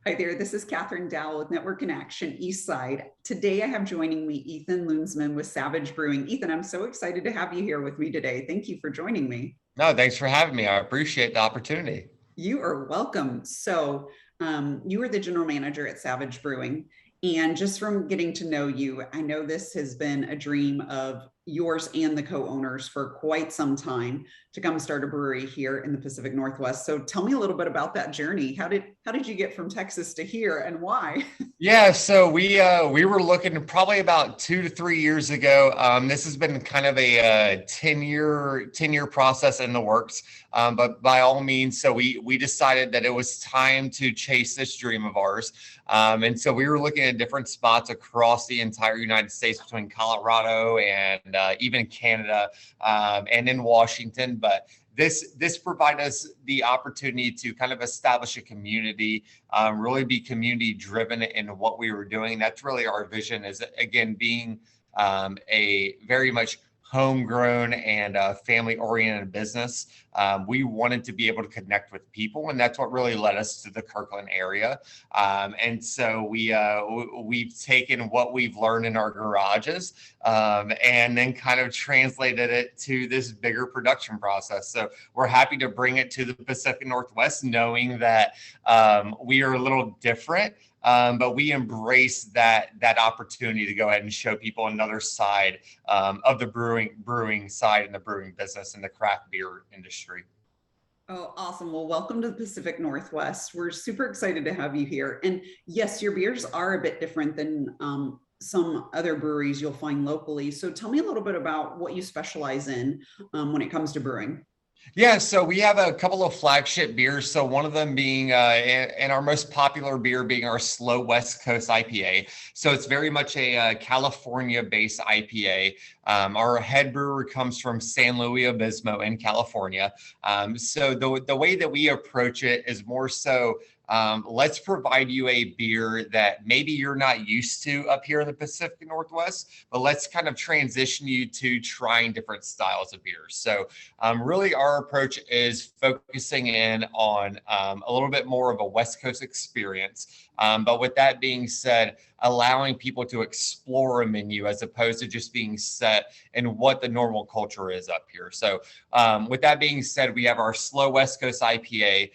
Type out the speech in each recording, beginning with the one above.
Hi there, this is Cathryn Dall with Network in Action East Side. Today I have joining me Ethan Luensmann with Savage Brewing. Ethan, I'm so excited to have you here with me today. Thank you for joining me. No, thanks for having me. I appreciate the opportunity. You are welcome. You are the general manager at Savage Brewing. And just from getting to know you, I know this has been a dream of yours and the co owners for quite some time to come start a brewery here in the Pacific Northwest. So tell me a little bit about that journey. How did you get from Texas to here and why? Yeah, so we were looking probably about 2 to 3 years ago. This has been kind of a 10-year process in the works. But by all means, so we decided that it was time to chase this dream of ours. And so we were looking at different spots across the entire United States between Colorado and even Canada and in Washington. But this provided us the opportunity to kind of establish a community, really be community driven in what we were doing. That's really our vision, is again being a very much homegrown and family oriented business. We wanted to be able to connect with people, and that's what really led us to the Kirkland area. And so we've taken what we've learned in our garages and then kind of translated it to this bigger production process. So we're happy to bring it to the Pacific Northwest, knowing that we are a little different. But we embrace that opportunity to go ahead and show people another side of the brewing side and the brewing business and the craft beer industry. Oh, awesome. Well, welcome to the Pacific Northwest. We're super excited to have you here. And yes, your beers are a bit different than some other breweries you'll find locally. So tell me a little bit about what you specialize in when it comes to brewing. Yeah, so we have a couple of flagship beers. So one of them being, and our most popular beer being our Slow West Coast IPA. So it's very much a California-based IPA. Our head brewer comes from San Luis Obispo in California. So the way that we approach it is more so, let's provide you a beer that maybe you're not used to up here in the Pacific Northwest, but let's kind of transition you to trying different styles of beers. So really our approach is focusing in on a little bit more of a West Coast experience. But with that being said, allowing people to explore a menu as opposed to just being set in what the normal culture is up here. So with that being said, we have our Slow West Coast IPA.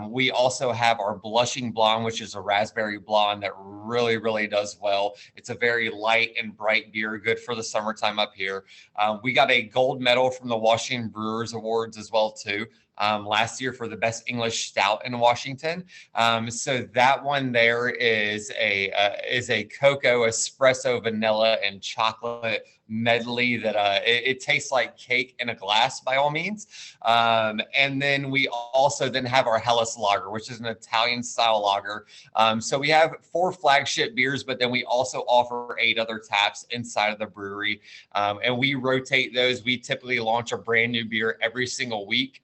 We also have our Blushing Blonde, which is a raspberry blonde that really does well. It's a very light and bright beer, good for the summertime up here. We got a gold medal from the Washington Brewers Awards as well too. Last year for the best English stout in Washington. So that one there is a cocoa, espresso, vanilla, and chocolate medley that it tastes like cake in a glass by all means. And then we also then have our Helles Lager, which is an Italian style lager. So we have 4 flagship beers, but then we also offer 8 other taps inside of the brewery. And we rotate those. We typically launch a brand new beer every single week.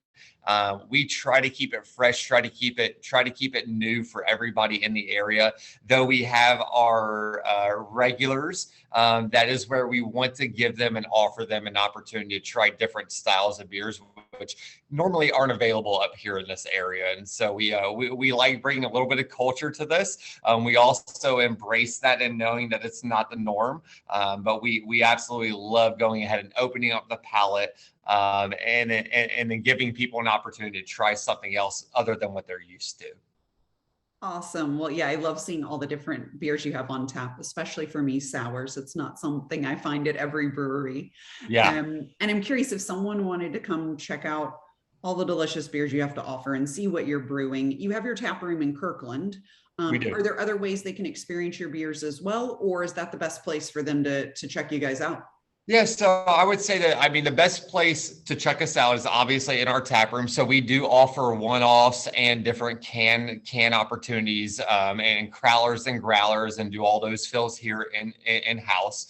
We try to keep it fresh, try to keep it new for everybody in the area. Though we have our regulars, that is where we want to give them and offer them an opportunity to try different styles of beers, which normally aren't available up here in this area. And so we like bringing a little bit of culture to this. We also embrace that and knowing that it's not the norm, but we absolutely love going ahead and opening up the palate. And then giving people an opportunity to try something else other than what they're used to. Awesome. Well, yeah, I love seeing all the different beers you have on tap, especially for me, sours. It's not something I find at every brewery. Yeah, And I'm curious if someone wanted to come check out all the delicious beers you have to offer and see what you're brewing. You have your tap room in Kirkland. we do. Are there other ways they can experience your beers as well? Or is that the best place for them to check you guys out? Yeah, so I would say that, I mean, the best place to check us out is obviously in our tap room. So we do offer one-offs and different can opportunities, and crowlers and growlers, and do all those fills here in house.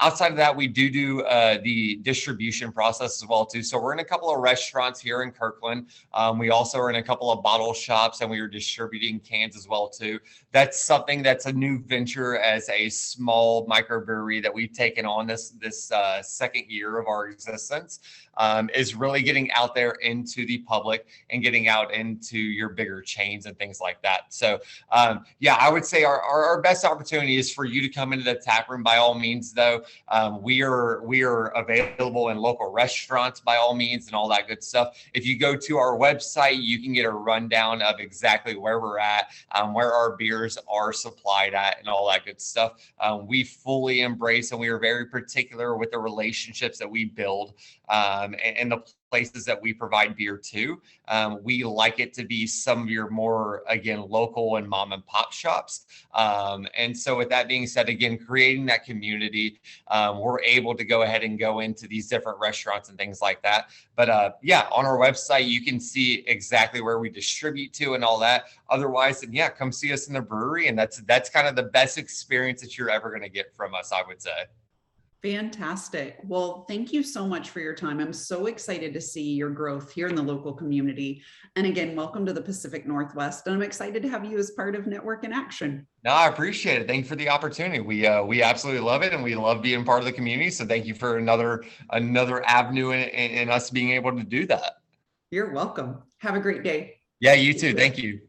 Outside of that, we do the distribution process as well too. So we're in a couple of restaurants here in Kirkland. We also are in a couple of bottle shops, and we are distributing cans as well too. That's something that's a new venture as a small microbrewery that we've taken on this second year of our existence. Is really getting out there into the public and getting out into your bigger chains and things like that. So yeah, I would say our best opportunity is for you to come into the tap room by all means, though. We are available in local restaurants by all means and all that good stuff. If you go to our website, you can get a rundown of exactly where we're at, where our beers are supplied at, and all that good stuff. We fully embrace, and we are very particular with the relationships that we build and the places that we provide beer to. We like it to be some of your more, again, local and mom and pop shops. And so with that being said, again, creating that community, we're able to go ahead and go into these different restaurants and things like that. But yeah, on our website, you can see exactly where we distribute to and all that. Otherwise, then yeah, come see us in the brewery. And that's kind of the best experience that you're ever going to get from us, I would say. Fantastic. Well, thank you so much for your time. I'm so excited to see your growth here in the local community. And again, welcome to the Pacific Northwest. And I'm excited to have you as part of Network in Action. No, I appreciate it. Thank you for the opportunity. We absolutely love it, and we love being part of the community. So thank you for another avenue in us being able to do that. You're welcome. Have a great day. Yeah, you too. Thank you.